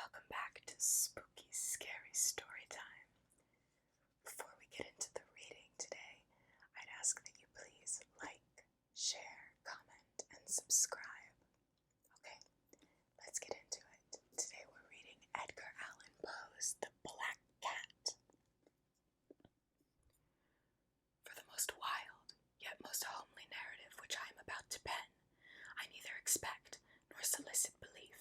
Welcome back to Spooky Scary Story Time. Before we get into the reading today, I'd ask that you please like, share, comment, and subscribe. Okay, let's get into it. Today we're reading Edgar Allan Poe's The Black Cat. For the most wild, yet most homely narrative which I am about to pen, I neither expect nor solicit belief.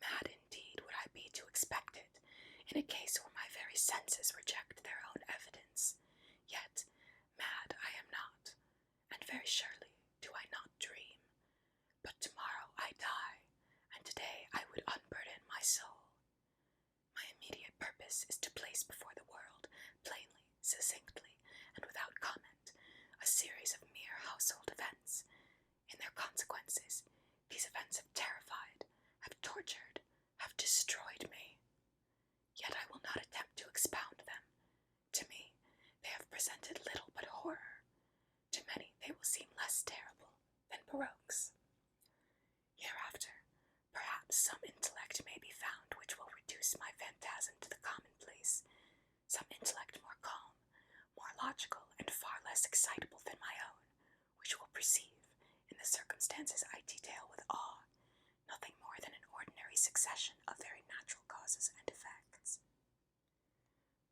Mad indeed would I be to expect it, in a case where my very senses reject their own evidence. Yet mad I am not, and very surely do I not dream. But tomorrow I die, and today I would unburden my soul. My immediate purpose is to place before the world, plainly, succinctly, and without comment, a series of mere household events. In their consequences, these events have terrified, have tortured, have destroyed me. Yet I will not attempt to expound them. To me, they have presented little but horror. To many they will seem less terrible than baroques. Hereafter, perhaps some intellect may be found which will reduce my phantasm to the commonplace, some intellect more calm, more logical, and far less excitable than my own, which will perceive, in the circumstances I detail with awe, nothing more than an ordinary succession of very natural causes and effects.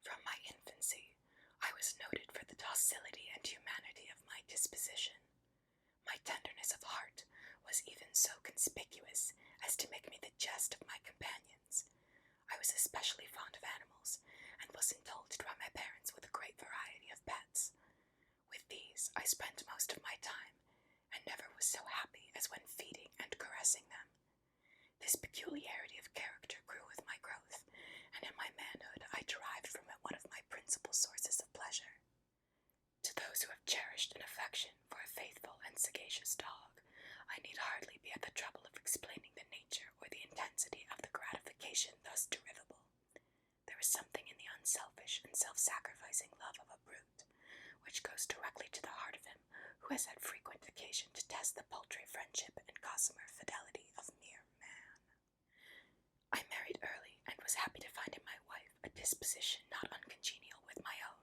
From my infancy, I was noted for the docility and humanity of my disposition. My tenderness of heart was even so conspicuous as to make me the jest of my companions. I was especially fond of animals, and was indulged by my parents with a great variety of pets. With these I spent most of my time, and never was so happy as when feeding and caressing them. This peculiarity of character grew with my growth, and in my manhood I derived from it one of my principal sources of pleasure. To those who have cherished an affection for a faithful and sagacious dog, I need hardly be at the trouble of explaining the nature or the intensity of the gratification thus derivable. There is something in the unselfish and self-sacrificing love of a brute, which goes directly to the heart of him who has had frequent occasion to test the paltry friendship and gossamer fidelity of mere man. I married early, and was happy to find in my wife a disposition not uncongenial with my own.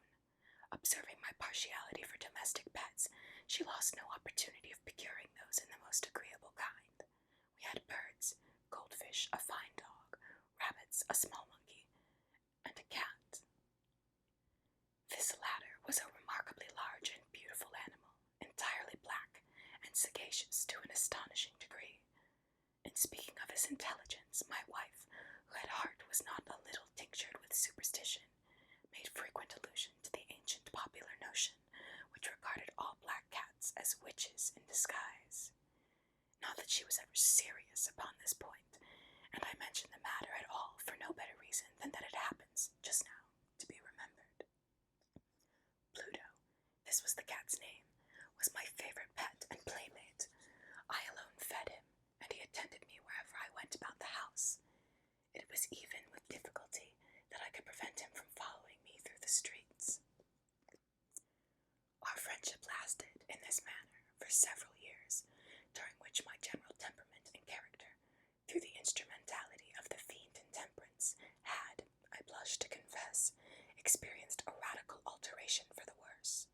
Observing my partiality for domestic pets, she lost no opportunity of procuring those in the most agreeable kind. We had birds, goldfish, a fine dog, rabbits, a small monkey, and a cat. This latter was a remarkably large and beautiful animal, entirely black, and sagacious to an astonishing degree. In speaking of his intelligence, my wife, who at heart was not a little tinctured with superstition, made frequent allusion to the ancient popular notion, which regarded all black cats as witches in disguise. Not that she was ever serious upon this point, and I mention the matter at all for no better reason than that it happens, just now, to be remembered. Pluto, this was the cat's name, was my favorite pet and playmate. I alone fed him, and he attended me wherever I went about the house. It was even with difficulty that I could prevent him from following me through the streets. Our friendship lasted, in this manner, for several years, during which my general temperament and character, through the instrumentality of the fiend intemperance, had, I blush to confess, experienced a radical alteration for the worse.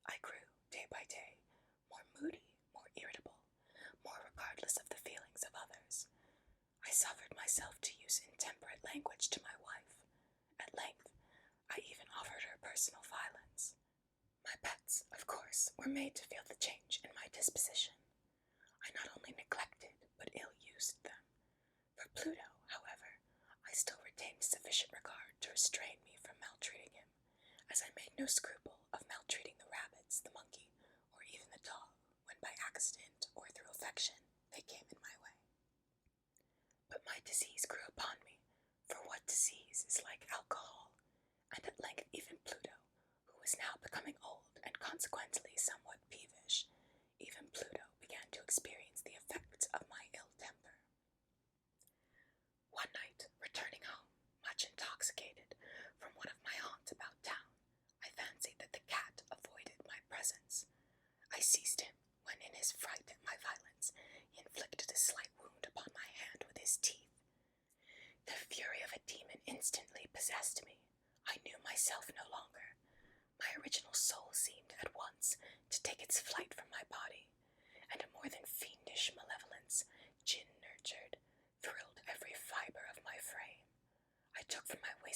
I grew, day by day, more moody, more irritable, more regardless of the feelings of others. I suffered myself to use intemperate language to my wife. At length, I even offered her personal violence. My pets, of course, were made to feel the change in my disposition. I not only neglected, but ill-used them. For Pluto, however, I still retained sufficient regard to restrain me from maltreating him, as I made no scruple of maltreating the rabbits, the monkey, or even the dog, when by accident or through affection they came in my way. But my disease grew upon me, for what disease is like alcohol, and at length even Pluto, who was now becoming old and consequently somewhat peevish, even Pluto began to experience the effects of my ill temper. One night, returning home, much intoxicated, from one of my haunts about town, I fancied that the cat avoided my presence. I seized him, when in his fright at my violence, he inflicted a slight wound upon my hand with his teeth.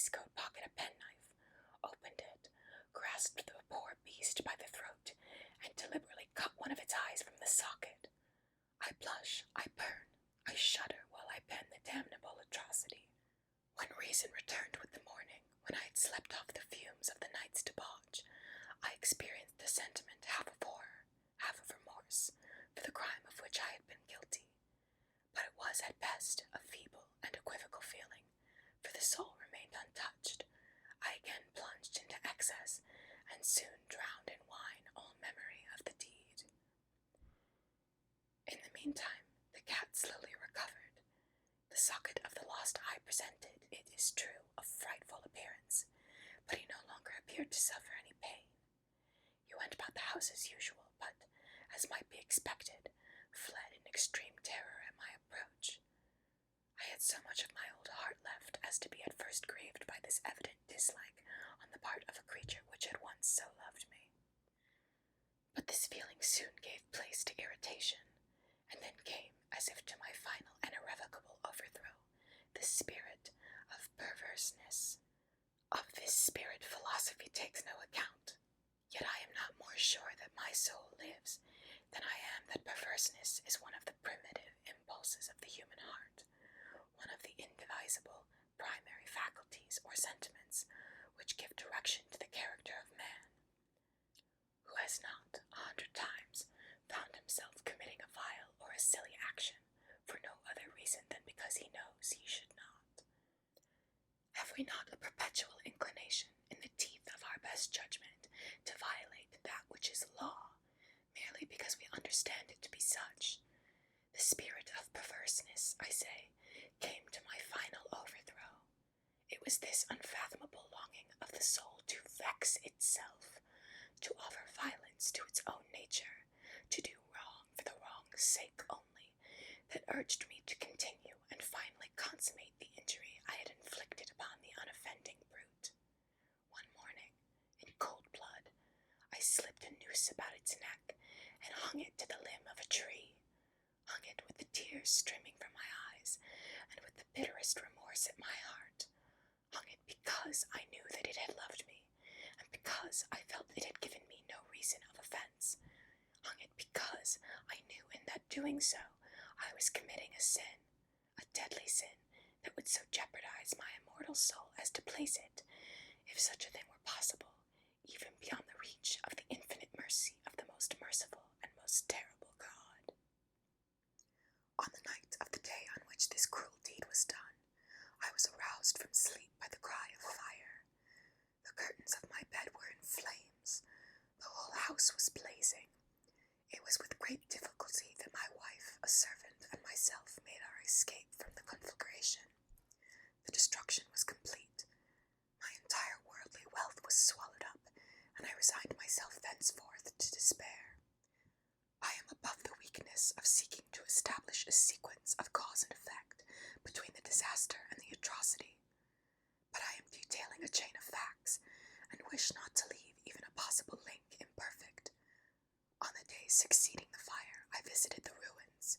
waistcoat pocket a penknife, opened it, grasped the poor beast by the throat, and deliberately cut one of its eyes from the socket. I blush, I burn, I shudder while I pen the damnable atrocity. When reason returned with the morning, when I had slept off the fumes of the night's debauch, I experienced a sentiment half of horror, half of remorse, for the crime of which I had been guilty. But it was at best a feeble and equivocal feeling, for the soul remained untouched. I again plunged into excess, and soon drowned in wine all memory of the deed. In the meantime, the cat slowly recovered. The socket of the lost eye presented, it is true, a frightful appearance, but he no longer appeared to suffer any pain. He went about the house as usual, but, as might be expected, fled in extreme terror at my approach. I had so much of my old heart left as to be at first grieved by this evident dislike on the part of a creature which had once so loved me. But this feeling soon gave place to irritation, and then came, as if to my final and irrevocable overthrow, the spirit of perverseness. Of this spirit philosophy takes no account, yet I am not more sure that my soul lives than I am that perverseness is one of the primitive impulses of the human heart, one of the indivisible primary faculties or sentiments which give direction to the character of man. Who has not, 100 times, found himself committing a vile or a silly action for no other reason than because he knows he should not? Have we not a perpetual inclination, in the teeth of our best judgment, to violate that which is law, merely because we understand it to be such? The spirit of perverseness, I say, came to my final overthrow. It was this unfathomable longing of the soul to vex itself, to offer violence to its own nature, to do wrong for the wrong's sake only, that urged me to continue and finally consummate the injury I had inflicted upon the unoffending brute. One morning, in cold blood, I slipped a noose about its neck and hung it to the limb of a tree, hung it with the tears streaming from my eyes and with the bitterest remorse at my heart, hung it because I knew that it had loved me, and because I felt it had given me no reason of offense, hung it because I knew in that doing so I was committing a sin, a deadly sin, that would so jeopardize my immortal soul as to place it, if such a thing were possible, even beyond the reach of the infinite mercy of the most merciful and most terrible God. On the night of the day on which this cruel deed was done, I was aroused from sleep by the cry of fire. The curtains of my bed were in flames. The whole house was blazing. It was with great difficulty that my wife, a servant, and myself made our escape from the conflagration. The destruction was complete. My entire worldly wealth was swallowed up, and I resigned myself thenceforth to despair. I am above the weakness of seeking to establish a sequence of cause and effect between the disaster and the atrocity, but I am detailing a chain of facts, and wish not to leave even a possible link imperfect. On the day succeeding the fire, I visited the ruins.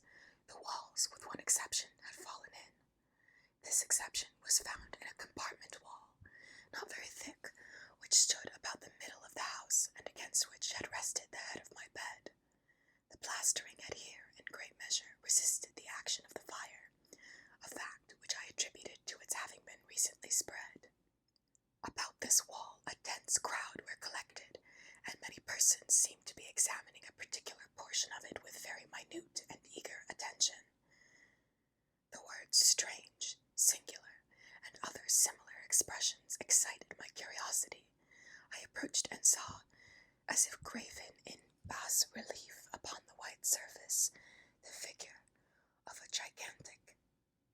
The walls, with one exception, had fallen in. This exception was found in a compartment wall, not very thick, which stood about the middle of the house, and against which had rested the head of my bed. The plastering had here, in great measure, resisted the action of the fire, a fact which I attributed to its having been recently spread. About this wall a dense crowd were collected, and many persons seemed to be examining a particular portion of it with very minute and eager attention. The words strange, singular, and other similar expressions excited my curiosity. I approached and saw, as if graven in bas relief upon the white surface, the figure of a gigantic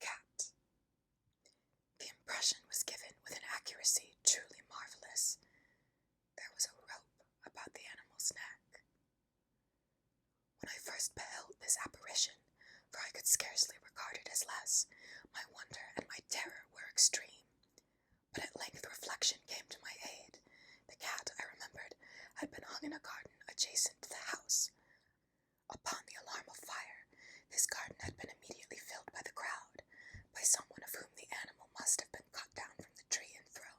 cat. The impression was given with an accuracy truly marvelous. There was a rope about the animal's neck. When I first beheld this apparition, for I could scarcely regard it as less, my wonder and my terror were extreme. But at length reflection came to my aid. The cat, I remembered, had been hung in a garden adjacent to the house. Upon the alarm of fire, this garden had been immediately filled by the crowd, by someone of whom the animal must have been cut down from the tree and thrown.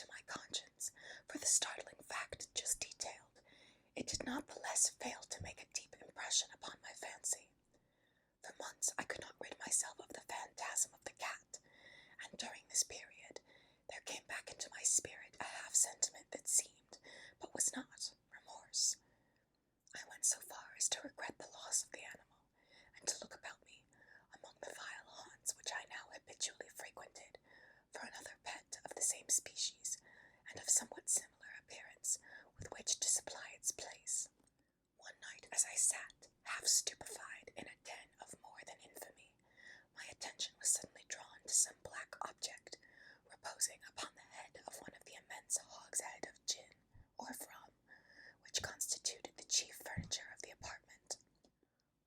to my conscience for the startling fact just detailed, it did not the less fail to make a deep impression upon my fancy. For months I could not rid myself of the phantasm of the cat, and during this period there came back into my spirit a half-sentiment that seemed, but was not, remorse. I went so far as to regret the loss of the animal, and to look about me, among the vile haunts which I now habitually frequented, for another pet of the same species, and of somewhat similar appearance, with which to supply its place. One night as I sat, half stupefied, in a den of more than infamy, my attention was suddenly drawn to some black object, reposing upon the head of one of the immense hogshead of gin, or rum, which constituted the chief furniture of the apartment.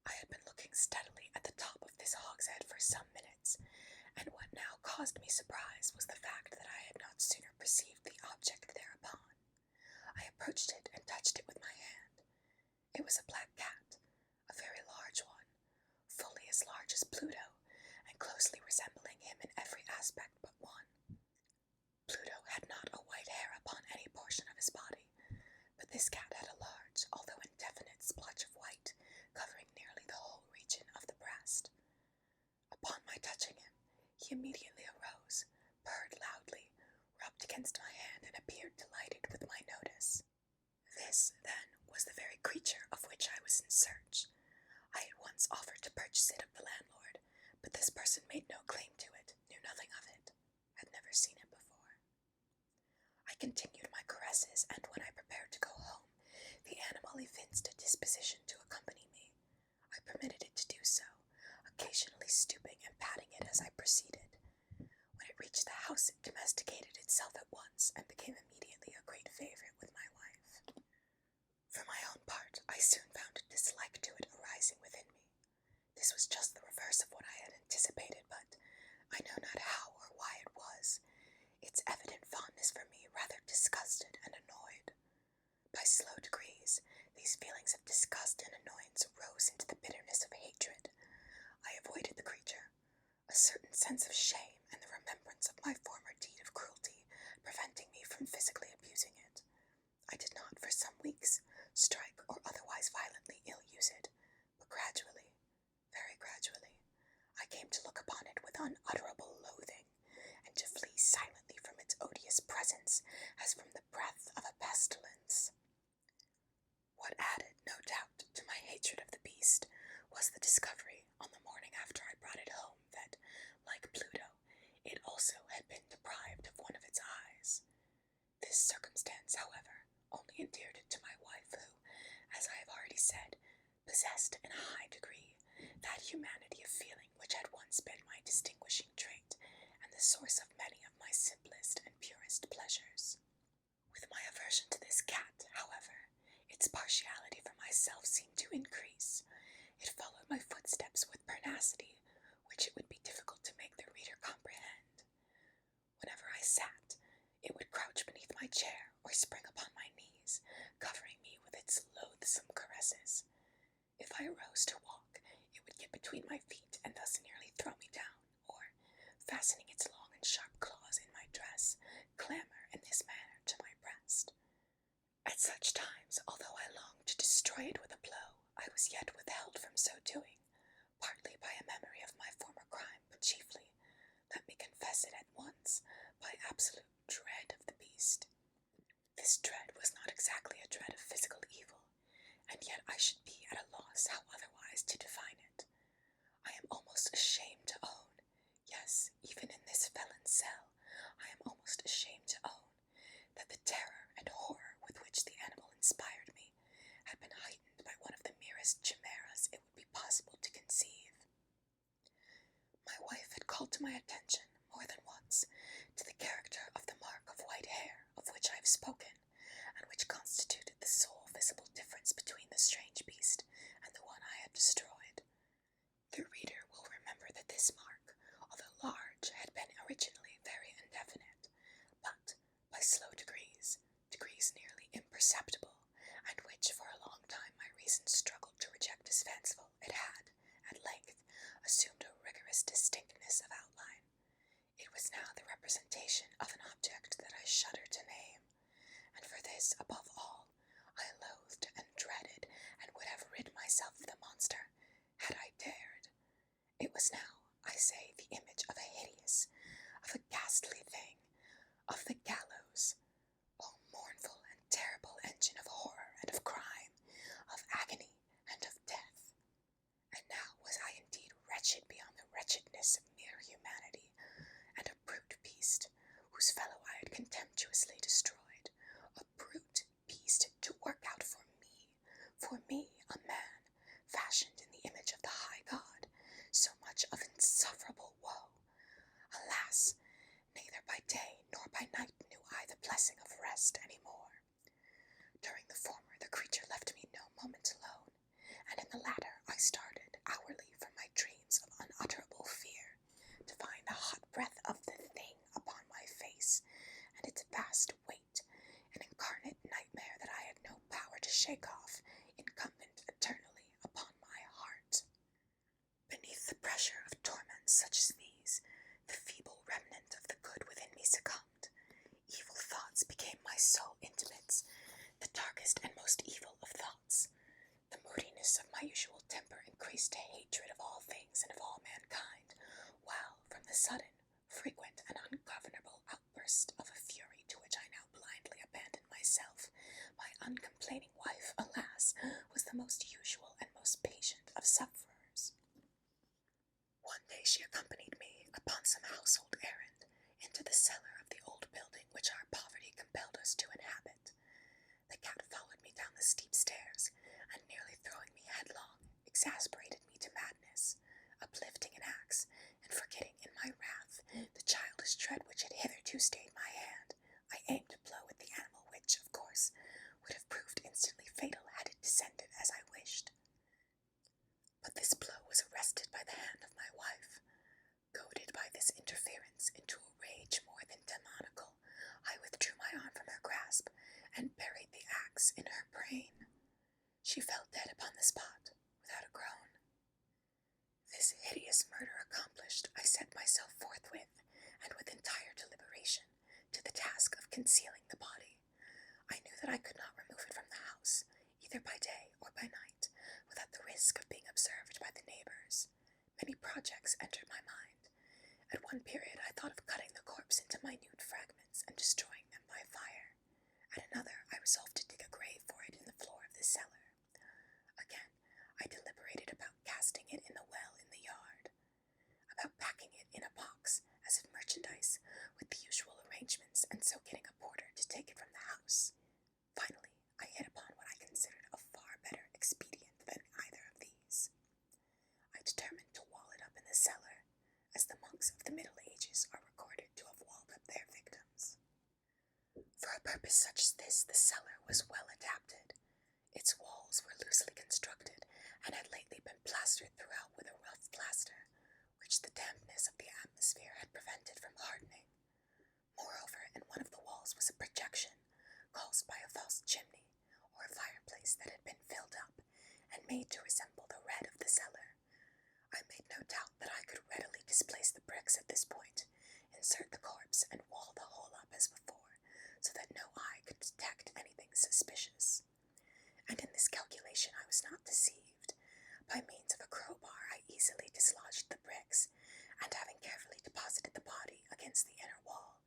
I had been looking steadily at the top of this hogshead for some minutes, and what now caused me surprise was the fact that I had not sooner perceived the object thereupon. I approached it and touched it with my hand. It was a black cat, a very large one, fully as large as Pluto, and closely resembling him in every aspect but one. Pluto had not a white hair upon any portion of his body, but this cat had a large, although indefinite, splotch of white, covering nearly the whole region of the breast. Upon my touching him, he immediately arose, purred loudly, rubbed against my hand, and appeared delighted with my notice. This, then, was the very creature of which I was in search. I at once offered to purchase it of the landlord, but this person made no claim to it, knew nothing of it, had never seen it before. I continued my caresses, and when I prepared to go home, the animal evinced a disposition to accompany me. I permitted it to do so, occasionally stooping and patting it as I proceeded. When it reached the house, it domesticated itself at once, and became immediately a great favourite with my wife. For my own part, I soon found a dislike to it arising within me. This was just the reverse of what I had anticipated, but I know not how or why it was. Its evident fondness for me rather disgusted and annoyed. By slow degrees, these feelings of disgust and annoyance rose into the bitterness of hatred. I avoided the creature. A certain sense of shame and the remembrance of my former deed of cruelty preventing me from physically abusing it. I did not, for some weeks, strike or otherwise violently ill-use it, but gradually, very gradually, I came to look upon it with unutterable loathing, and to flee silently from its odious presence as from the breath of a pestilence. What added, no doubt, to my hatred of the beast was the discovery, on the morning after I brought it home, that, like Pluto, it also had been deprived of one of its eyes. This circumstance, however, only endeared it to my wife, who, as I have already said, possessed in a high degree that humanity of feeling which had once been my distinguishing trait, and the source of many of my simplest and purest pleasures. With my aversion to this cat, however, its partiality for myself seemed to increase. It followed my footsteps with pertinacity, which it would be difficult to make the reader comprehend. Whenever I sat, it would crouch beneath my chair, or spring upon my knees, covering me with its loathsome caresses. If I arose to walk, it would get between my feet, and thus nearly throw me down, or, fastening its long and sharp claws in my dress, clamber in this manner to my breast. At such times, although I longed to destroy it with a blow, I was yet withheld from so doing, partly by a memory of my former crime, but chiefly, let me confess it at once, by absolute dread of the beast. This dread was not exactly a dread of physical evil, and yet I should be at a loss how otherwise to define it. I am almost ashamed to own, yes, even in this felon's cell, I am almost ashamed to own, that the terror and horror with which the animal inspired me had been heightened by one of the merest chimeras it would be possible to conceive. My wife had called to my attention, more than once, to the character of the mark of white hair of which I have spoken, and which constituted the sole visible difference between the strange beast and the one I had destroyed. The reader will remember that this mark, although large, had been originally very indefinite, but, by slow degrees nearly imperceptible, and which for a long time my reason struggled to reject as fanciful, it had, at length, assumed a rigorous distinctness of outline. It was now the representation of an object that I I shudder to name, and for this, above all, I loathed and dreaded, and would have rid myself of the monster, had I dared. It was now, I say, the image of a hideous, of a ghastly thing, of the gallows. O mournful and terrible engine of horror and of crime, of agony and of death. And now was I indeed wretched beyond the wretchedness of mere humanity, and a brute beast, whose fellow I had contemptuously destroyed, a brute beast to work out for me, a man, fashioned in the image of the high God, so much of insufferable woe. Alas, neither by day nor by night knew I the blessing of rest any more. During the former the creature left me no moment alone, and in the latter I started hourly from my dreams of unutterable fear, to find the hot breath of the thing upon my face, and its vast weight, an incarnate nightmare that I had no power to shake off, incumbent eternally upon my heart. Beneath the pressure of torments such as these, the feeble remnant of the good within me succumbed. Evil thoughts became my sole intimates, the darkest and most evil of thoughts. The moodiness of my usual temper increased to hatred of all things and of all mankind, while, from the sudden, frequent, and ungovernable outburst of a fury to which I now blindly abandoned myself, my uncomplaining wife, alas, was the most usual and most patient of sufferers. One day she accompanied me, upon some household errand, into the cellar of the old building which our poverty compelled us to inhabit. The cat followed me down the steep stairs, and nearly throwing me headlong, exasperated me to madness. Uplifting an axe, and forgetting in my wrath the childish dread which had hitherto stayed my hand, I aimed a blow at the animal which, of course, would have proved instantly fatal had it descended as I wished. But this blow was arrested by the hand of my wife. Goaded by this interference into a rage more than demoniacal, I withdrew my arm from her grasp, and buried the axe in her brain. She fell dead upon the spot, without a groan. This hideous murder accomplished, I set myself forthwith, and with entire deliberation, to the task of concealing the body. I knew that I could not remove it from the house, either by day or by night, without the risk of being observed by the neighbors. Many projects entered my mind. At one period I thought of cutting the corpse into minute fragments and destroying them by fire. At another I resolved to dig a grave for it in the floor of the cellar. Again I deliberated about casting it in the well in the yard, about packing it in a box as if merchandise, with the usual arrangements, and so getting a porter to take it from the house. Finally I hit upon what I considered a far better expedient than either of these. I determined to wall it up in the cellar, as the monks of the Middle Ages are recorded to have walled up their victims. For a purpose such as this, the cellar was well adapted. Its walls were loosely constructed, and had lately been plastered throughout with a rough plaster, which the dampness of the atmosphere had prevented from hardening. Moreover, in one of the walls was a projection, caused by a false chimney, or fireplace that had been filled up, and made to resemble the red of the cellar. I made no doubt that I could readily displace the bricks at this point, insert the corpse, and wall the whole up as before, so that no eye could detect anything suspicious. And in this calculation I was not deceived. By means of a crowbar I easily dislodged the bricks, and having carefully deposited the body against the inner wall,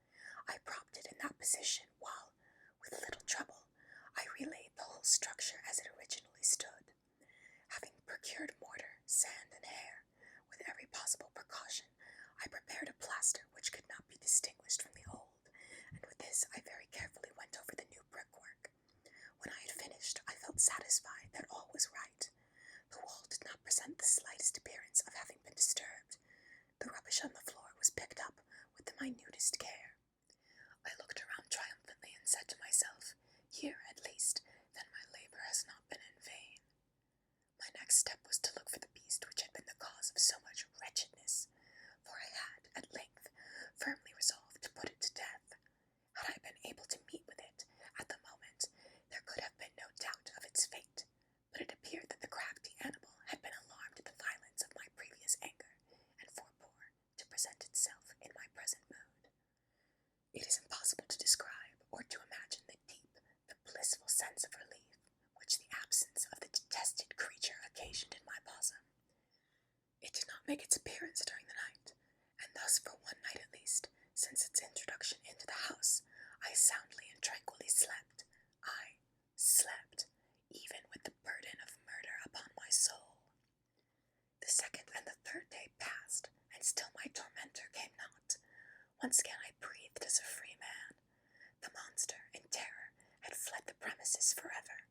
I propped it in that position while, with little trouble, I relaid the whole structure as it originally stood. Having procured mortar, sand, and hair, with every possible precaution, I prepared a plaster which could not be distinguished from the old, and with this I very carefully went over the new brickwork. When I had finished, I felt satisfied that all was right. The wall did not present the slightest appearance of having been disturbed. The rubbish on the floor was picked up with the minutest care. I looked around triumphantly and said to myself, "Here, at least, then my labor has not been in vain." My next step was to look for the beast which had been the cause of so much wretchedness, for I had, at length, firmly resolved to put it to death. Had I been able to meet with it at the moment, there could have been no doubt of its fate, but it appeared that the crafty animal had been alarmed at the violence of my previous anger, and forbore to present itself in my present mood. It is impossible to describe make its appearance during the night, and thus for one night at least, since its introduction into the house, I soundly and tranquilly slept. I slept, even with the burden of murder upon my soul. The second and the third day passed, and still my tormentor came not. Once again I breathed as a free man. The monster, in terror, had fled the premises forever.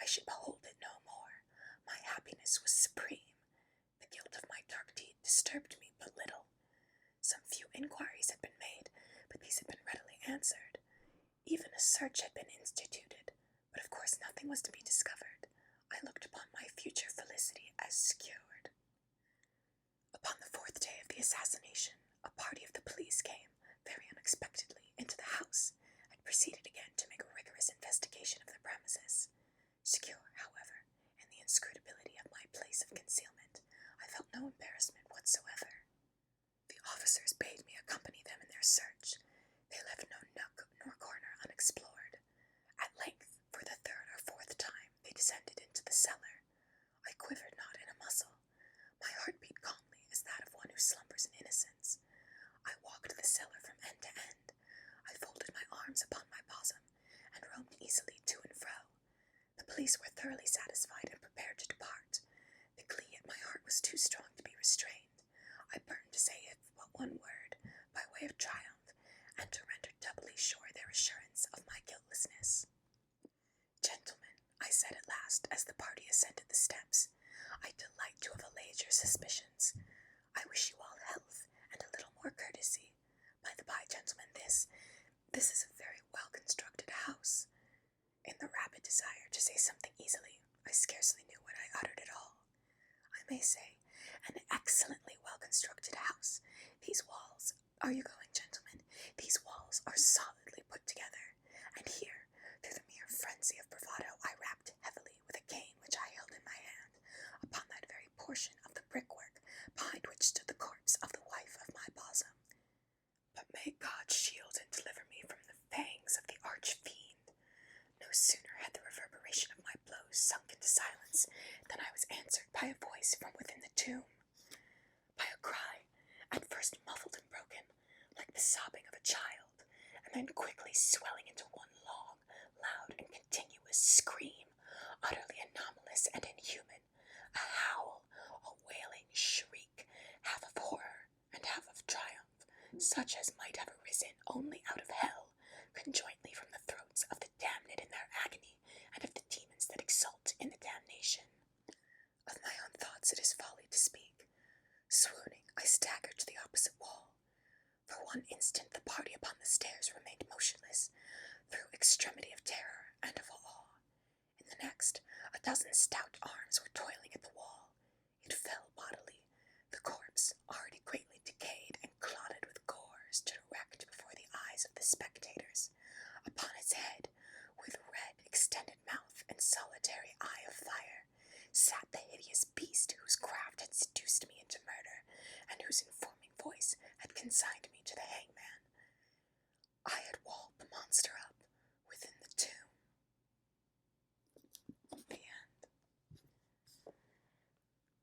I should behold it no more. My happiness was supreme. The guilt of my dark deed disturbed me but little. Some few inquiries had been made, but these had been readily answered. Even a search had been instituted, but of course nothing was to be discovered. I looked upon my future felicity as secured. Upon the fourth day of the assassination, a party of the police came, very unexpectedly, into the house, and proceeded again to make a rigorous investigation of the premises. Secure, however, in the inscrutability of my place of concealment, I felt no embarrassment whatsoever. The officers bade me accompany them in their search. They left no nook nor corner unexplored. At length, for the third or fourth time, they descended into the cellar. I quivered not in a muscle. My heart beat calmly as that of one who slumbers in innocence. I walked the cellar from end to end. I folded my arms upon my bosom, and roamed easily to and fro. The police were thoroughly satisfied and prepared to depart. The glee at my heart was too strong to be restrained. I burned to say if but one word, by way of triumph, and to render doubly sure their assurance of my guiltlessness. Gentlemen, I said at last, as the party ascended the steps, I delight to have allayed your suspicions. I wish you all health, and a little more courtesy. By the by, gentlemen, this is a very well-constructed house. In the rapid desire to say something easily, I scarcely knew what I uttered at all. I may say, an excellently well-constructed house. These walls, are you going, gentlemen? These walls are solidly put together, and here, through the mere frenzy of bravado, I rapped heavily with a cane which I held in my hand, upon that very portion of the brickwork behind which stood the corpse of the wife of my bosom. But may God shield and deliver me from the fangs of the arch-fiend. No sooner had the reverberation of my blows sunk into silence than I was answered by a voice from within the tomb. By a cry, at first muffled and broken, like the sobbing of a child, and then quickly swelling into one long, loud, and continuous scream, utterly anomalous and inhuman, a howl, a wailing shriek, half of horror and half of triumph, such as might have arisen only out of hell, conjointly from the throats of the damned in their agony, and of the demons that exult in the damnation. Of my own thoughts it is folly to speak. Swooning, I staggered to the opposite wall. For one instant the party upon the stairs remained motionless, through extremity of terror and of awe. In the next, a dozen stout arms were toiling at the wall. It fell bodily. The corpse, already greatly decayed and clotted with gore, stood erect before the eyes of the spectators. Upon its head, with red, extended mouth and solitary eye of fire, sat the hideous beast whose craft had seduced me into murder, and whose informing voice had consigned me to the hangman. I had walled the monster up within the tomb. The end.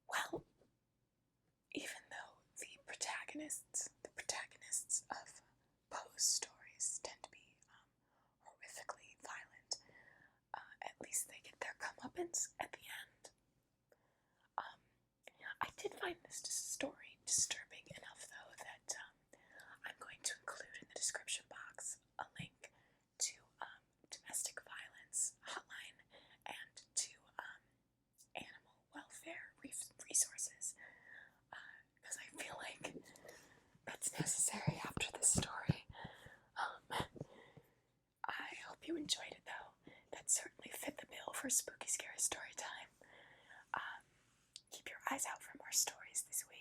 Well, even though the protagonists of Poe's stories tend to be horrifically violent, at least they get their comeuppance at the end. I did find this story disturbing enough, though, that I'm going to include in the description box a link to domestic violence hotline and to animal welfare resources, because I feel like that's necessary after this story. I hope you enjoyed it, though. That certainly fit the bill for spooky, scary story time. Keep your eyes out for more stories this week.